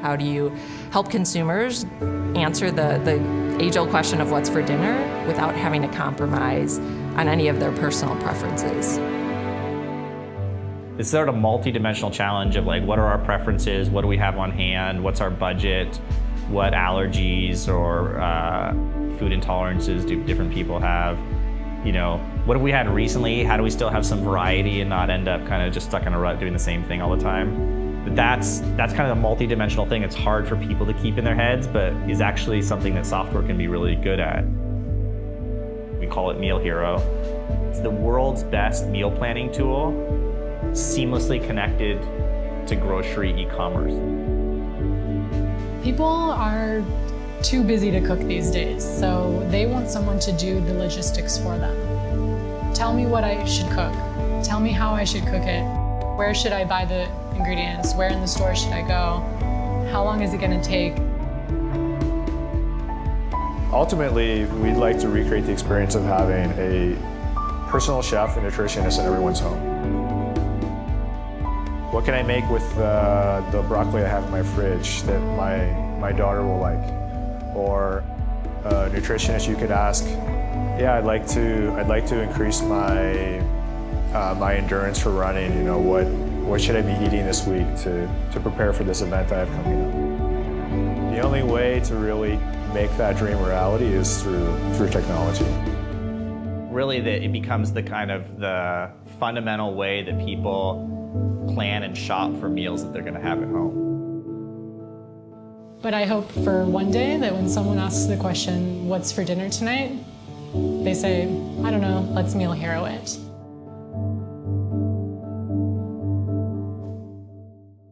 How do you help consumers answer the age-old question of what's for dinner without having to compromise on any of their personal preferences? It's sort of a multi-dimensional challenge of like, what are our preferences? What do we have on hand? What's our budget? What allergies or food intolerances do different people have? You know, what have we had recently? How do we still have some variety and not end up kind of just stuck in a rut doing the same thing all the time? But that's kind of a multi-dimensional thing. It's hard for people to keep in their heads, but is actually something that software can be really good at. We call it Meal Hero. It's the world's best meal planning tool, seamlessly connected to grocery e-commerce. People are too busy to cook these days, so they want someone to do the logistics for them. Tell me what I should cook. Tell me how I should cook it. Where should I buy the ingredients? Where in the store should I go? How long is it going to take? Ultimately, we'd like to recreate the experience of having a personal chef and nutritionist in everyone's home. What can I make with the broccoli I have in my fridge that my daughter will like? Or a nutritionist you could ask, yeah, I'd like to increase my my endurance for running. You know, what should I be eating this week to prepare for this event I have coming up? The only way to really make that dream a reality is through technology. Really, it becomes the kind of the fundamental way that people plan and shop for meals that they're going to have at home. But I hope for one day that when someone asks the question, what's for dinner tonight? They say, I don't know, let's Meal Hero it.